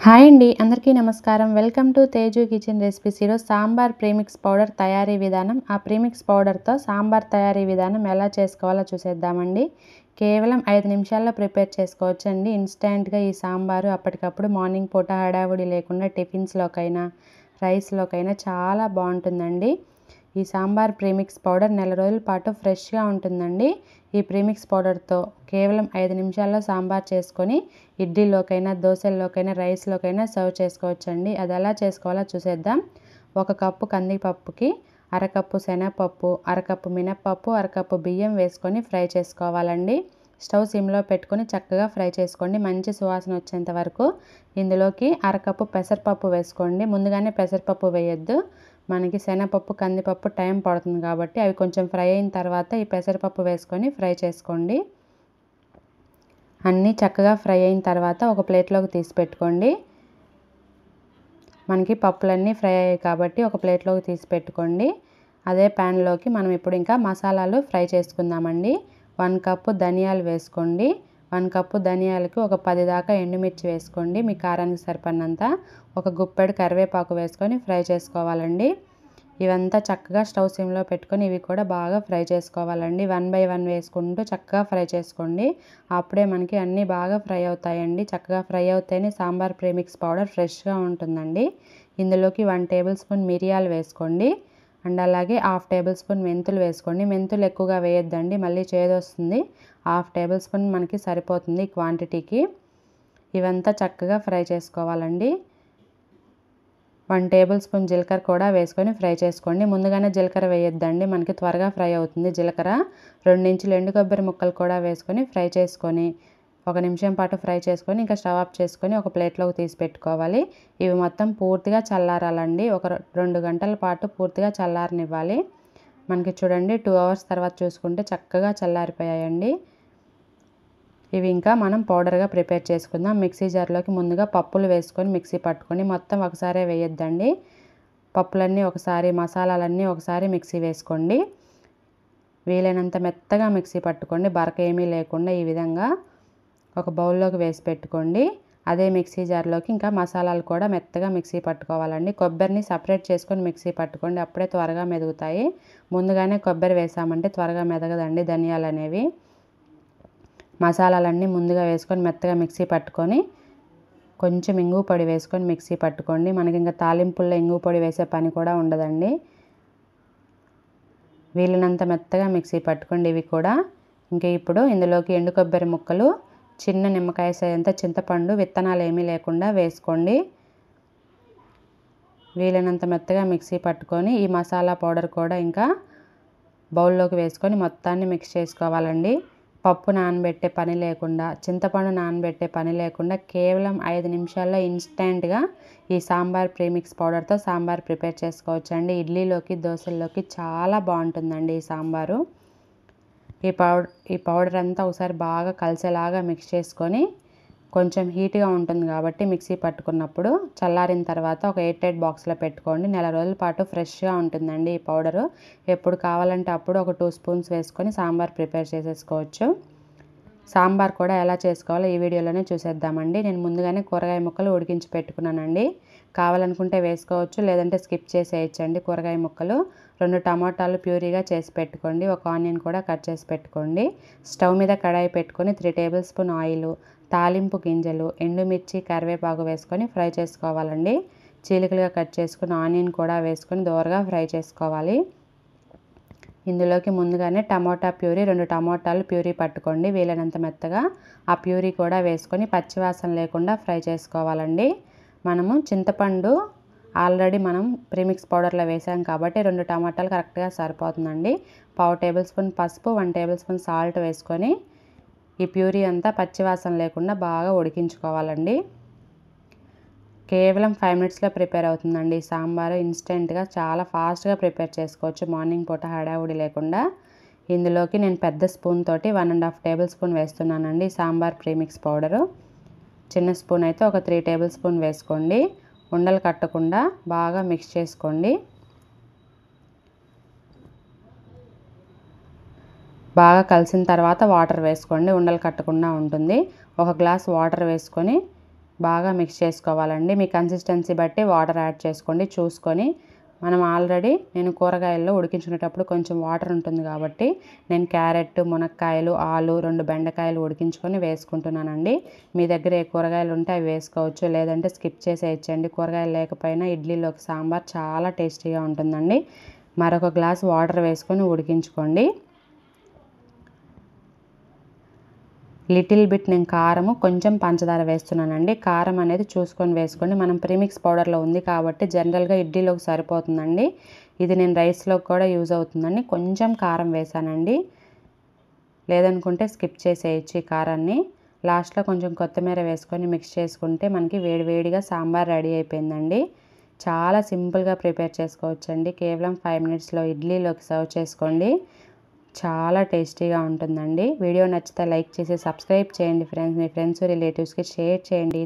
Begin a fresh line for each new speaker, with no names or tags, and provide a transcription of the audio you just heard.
Hi అండి, అందరికీ నమస్కారం. Welcome to Teju kitchen recipes. ఈరోజు సాంబార్ ప్రీమిక్స్ పౌడర్ తయారీ విధానం, ఆ ప్రీమిక్స్ పౌడర్తో సాంబార్ తయారీ విధానం ఎలా చేసుకోవాలో చూసేద్దామండి. కేవలం 5 నిమిషాల్లో ప్రిపేర్ చేసుకోవచ్చండి ఇన్స్టెంట్గా ఈ సాంబారు. అప్పటికప్పుడు మార్నింగ్ పూట హడావుడి లేకుండా టిఫిన్స్లోకైనా రైస్లోకైనా చాలా బాగుంటుందండి. ఈ సాంబార్ ప్రీమిక్స్ పౌడర్ నెల రోజుల పాటు ఫ్రెష్గా ఉంటుందండి. ఈ ప్రీమిక్స్ పౌడర్తో కేవలం 5 నిమిషాల్లో సాంబార్ చేసుకొని ఇడ్లీలోకైనా దోశల్లోకైనా రైస్లోకైనా సర్వ్ చేసుకోవచ్చండి. అది ఎలా చేసుకోవాలో చూసేద్దాం. 1 కప్పు కందిపప్పుకి అరకప్పు శనగపప్పు, అరకప్పు మినప్పప్పు, అరకప్పు బియ్యం వేసుకొని ఫ్రై చేసుకోవాలండి. స్టవ్ సిమ్లో పెట్టుకొని చక్కగా ఫ్రై చేసుకోండి, మంచి సువాసన వచ్చేంత వరకు. ఇందులోకి అరకప్పు పెసరపప్పు వేసుకోండి. ముందుగానే పెసరపప్పు వేయొద్దు, మనకి శనగపప్పు కందిపప్పు టైం పడుతుంది కాబట్టి అవి కొంచెం ఫ్రై అయిన తర్వాత ఈ పెసరపప్పు వేసుకొని ఫ్రై చేసుకోండి. అన్నీ చక్కగా ఫ్రై అయిన తర్వాత ఒక ప్లేట్లోకి తీసి పెట్టుకోండి. మనకి పప్పులన్నీ ఫ్రై అయ్యాయి కాబట్టి ఒక ప్లేట్లోకి తీసి పెట్టుకోండి. అదే ప్యాన్లోకి మనం ఇప్పుడు ఇంకా మసాలాలు ఫ్రై చేసుకుందామండి. 1 కప్పు ధనియాలు వేసుకోండి. 1 కప్పు ధనియాలకు ఒక 10 దాకా ఎండుమిర్చి వేసుకోండి, మీ కారానికి సరిపడినంత. ఒక గుప్పెడు కరివేపాకు వేసుకొని ఫ్రై చేసుకోవాలండి. ఇవంతా చక్కగా స్టవ్ సిమ్లో పెట్టుకొని ఇవి కూడా బాగా ఫ్రై చేసుకోవాలండి. 1 బై 1 వేసుకుంటూ చక్కగా ఫ్రై చేసుకోండి. అప్పుడే మనకి అన్నీ బాగా ఫ్రై అవుతాయండి. చక్కగా ఫ్రై అవుతేనే సాంబార్ ప్రీమిక్స్ పౌడర్ ఫ్రెష్గా ఉంటుందండి. ఇందులోకి 1 టేబుల్ స్పూన్ మిరియాలు వేసుకోండి. అండ్ అలాగే 1/2 టేబుల్ స్పూన్ మెంతులు వేసుకోండి. మెంతులు ఎక్కువగా వేయొద్దండి, మళ్ళీ చేదొస్తుంది. 1/2 టేబుల్ స్పూన్ మనకి సరిపోతుంది క్వాంటిటీకి. ఇవంతా చక్కగా ఫ్రై చేసుకోవాలండి. 1 టేబుల్ స్పూన్ జీలకర్ర కూడా వేసుకొని ఫ్రై చేసుకోండి. ముందుగానే జీలకర్ర వేయొద్దండి, మనకి త్వరగా ఫ్రై అవుతుంది జీలకర్ర. 2 ఇంచులు ఎండు కొబ్బరి ముక్కలు కూడా వేసుకొని ఫ్రై చేసుకొని 1 నిమిషం పాటు ఫ్రై చేసుకొని ఇంకా స్టవ్ ఆఫ్ చేసుకొని ఒక ప్లేట్లోకి తీసి పెట్టుకోవాలి. ఇవి మొత్తం పూర్తిగా చల్లారాలండి. ఒక 2 గంటల పాటు పూర్తిగా చల్లారనివ్వాలి. మనకి చూడండి 2 అవర్స్ తర్వాత చూసుకుంటే చక్కగా చల్లారిపోయాయండి. ఇవి ఇంకా మనం పౌడర్గా ప్రిపేర్ చేసుకుందాం. మిక్సీ జార్లోకి ముందుగా పప్పులు వేసుకొని మిక్సీ పట్టుకొని, మొత్తం ఒకసారి వేయొద్దండి. పప్పులన్నీ ఒకసారి, మసాలాలన్నీ ఒకసారి మిక్సీ వేసుకోండి. వీలైనంత మెత్తగా మిక్సీ పట్టుకోండి, బరక ఏమీ లేకుండా. ఈ విధంగా ఒక బౌల్లోకి వేసి పెట్టుకోండి. అదే మిక్సీ జార్లోకి ఇంకా మసాలాలు కూడా మెత్తగా మిక్సీ పట్టుకోవాలండి. కొబ్బరిని సపరేట్ చేసుకొని మిక్సీ పట్టుకోండి, అప్పుడే త్వరగా మెదుగుతాయి. ముందుగానే కొబ్బరి వేసామంటే త్వరగా మెదగదండి ధనియాలు అనేవి. మసాలాలన్నీ ముందుగా వేసుకొని మెత్తగా మిక్సీ పట్టుకొని కొంచెం ఇంగువ పొడి వేసుకొని మిక్సీ పట్టుకోండి. మనకి ఇంకా తాలింపుల్లో ఇంగువ పొడి వేసే పని కూడా ఉండదండి. వీలైనంత మెత్తగా మిక్సీ పట్టుకోండి ఇవి కూడా. ఇంకా ఇప్పుడు ఇందులోకి ఎండు కొబ్బరి ముక్కలు, చిన్న నిమ్మకాయ సైజంత చింతపండు విత్తనాలు ఏమీ లేకుండా వేసుకోండి. వీలైనంత మెత్తగా మిక్సీ పట్టుకొని ఈ మసాలా పౌడర్ కూడా ఇంకా బౌల్లోకి వేసుకొని మొత్తాన్ని మిక్స్ చేసుకోవాలండి. పప్పు నానబెట్టే పని లేకుండా, చింతపండు నానబెట్టే పని లేకుండా కేవలం 5 నిమిషాల్లో ఇన్స్టెంట్గా ఈ సాంబార్ ప్రీమిక్స్ పౌడర్తో సాంబార్ ప్రిపేర్ చేసుకోవచ్చండి. ఇడ్లీలోకి దోశల్లోకి చాలా బాగుంటుందండి ఈ సాంబారు. ఈ పౌడర్ అంతా ఒకసారి బాగా కలిసేలాగా మిక్స్ చేసుకొని, కొంచెం హీట్గా ఉంటుంది కాబట్టి మిక్సీ పట్టుకున్నప్పుడు చల్లారిన తర్వాత ఒక ఎయిర్ టైట్ బాక్స్లో పెట్టుకోండి. నెల రోజుల పాటు ఫ్రెష్గా ఉంటుందండి ఈ పౌడరు. ఎప్పుడు కావాలంటే అప్పుడు ఒక 2 స్పూన్స్ వేసుకొని సాంబార్ ప్రిపేర్ చేసేసుకోవచ్చు. సాంబార్ కూడా ఎలా చేసుకోవాలో ఈ వీడియోలోనే చూసేద్దామండి. నేను ముందుగానే కూరగాయ ముక్కలు ఉడికించి పెట్టుకున్నానండి. కావాలనుకుంటే వేసుకోవచ్చు, లేదంటే స్కిప్ చేసేయచ్చండి కూరగాయ ముక్కలు. 2 టమాటాలు ప్యూరీగా చేసి పెట్టుకోండి. 1 ఆనియన్ కూడా కట్ చేసి పెట్టుకోండి. స్టవ్ మీద కడాయి పెట్టుకొని 3 టేబుల్ స్పూన్ ఆయిల్, తాలింపు గింజలు, ఎండుమిర్చి, కరివేపాకు వేసుకొని ఫ్రై చేసుకోవాలండి. చీలికలుగా కట్ చేసుకుని ఆనియన్ కూడా వేసుకొని దోరగా ఫ్రై చేసుకోవాలి. ఇందులోకి ముందుగానే టమాటా ప్యూరీ, 2 టమాటాలు ప్యూరీ పట్టుకోండి వీలైనంత మెత్తగా. ఆ ప్యూరీ కూడా వేసుకొని పచ్చివాసన లేకుండా ఫ్రై చేసుకోవాలండి. మనము చింతపండు ఆల్రెడీ మనం ప్రీమిక్స్ పౌడర్లో వేసాం కాబట్టి 2 టమాటాలు కరెక్ట్గా సరిపోతుందండి. 1/2 టేబుల్ స్పూన్ పసుపు, 1 టేబుల్ స్పూన్ సాల్ట్ వేసుకొని ఈ ప్యూరీ అంతా పచ్చివాసన లేకుండా బాగా ఉడికించుకోవాలండి. కేవలం 5 మినిట్స్లో ప్రిపేర్ అవుతుందండి ఈ సాంబారు. ఇన్స్టెంట్గా చాలా ఫాస్ట్గా ప్రిపేర్ చేసుకోవచ్చు మార్నింగ్ పూట హడావుడి లేకుండా. ఇందులోకి నేను పెద్ద స్పూన్ తోటి 1.5 టేబుల్ స్పూన్ వేస్తున్నానండి సాంబార్ ప్రీమిక్స్ పౌడరు. చిన్న స్పూన్ అయితే ఒక 3 టేబుల్ స్పూన్ వేసుకోండి. ఉండలు కట్టకుండా బాగా మిక్స్ చేసుకోండి. బాగా కలిసిన తర్వాత వాటర్ వేసుకోండి, ఉండలు కట్టకుండా ఉంటుంది. 1 గ్లాస్ వాటర్ వేసుకొని బాగా మిక్స్ చేసుకోవాలండి. మీ కన్సిస్టెన్సీ బట్టి వాటర్ యాడ్ చేసుకోండి చూసుకొని. మనం ఆల్రెడీ నేను కూరగాయల్లో ఉడికించుకునేటప్పుడు కొంచెం వాటర్ ఉంటుంది కాబట్టి నేను క్యారెట్, మునక్కాయలు, ఆలు, 2 బెండకాయలు ఉడికించుకొని వేసుకుంటున్నానండి. మీ దగ్గర ఏ కూరగాయలు ఉంటే అవి వేసుకోవచ్చు, లేదంటే స్కిప్ చేసేయచ్చండి. కూరగాయలు లేకపోయినా ఇడ్లీలోకి సాంబార్ చాలా టేస్టీగా ఉంటుందండి. మరొక గ్లాస్ వాటర్ వేసుకొని ఉడికించుకోండి. లిటిల్ బిట్ నేను కారము కొంచెం పంచదార వేస్తున్నానండి. కారం అనేది చూసుకొని వేసుకోండి. మనం ప్రీమిక్స్ పౌడర్లో ఉంది కాబట్టి జనరల్గా ఇడ్లీలోకి సరిపోతుందండి. ఇది నేను రైస్లోకి కూడా యూజ్ అవుతుందండి. కొంచెం కారం వేసానండి, లేదనుకుంటే స్కిప్ చేసేయచ్చు ఈ కారాన్ని. లాస్ట్లో కొంచెం కొత్తిమీర వేసుకొని మిక్స్ చేసుకుంటే మనకి వేడివేడిగా సాంబార్ రెడీ అయిపోయిందండి. చాలా సింపుల్గా ప్రిపేర్ చేసుకోవచ్చండి. కేవలం 5 మినిట్స్లో ఇడ్లీలోకి సర్వ్ చేసుకోండి. చాలా టేస్టీగా ఉంటుందండి. వీడియో నచ్చితే లైక్ చేసి సబ్స్క్రైబ్ చేయండి ఫ్రెండ్స్. మీ ఫ్రెండ్స్, రిలేటివ్స్కి షేర్ చేయండి.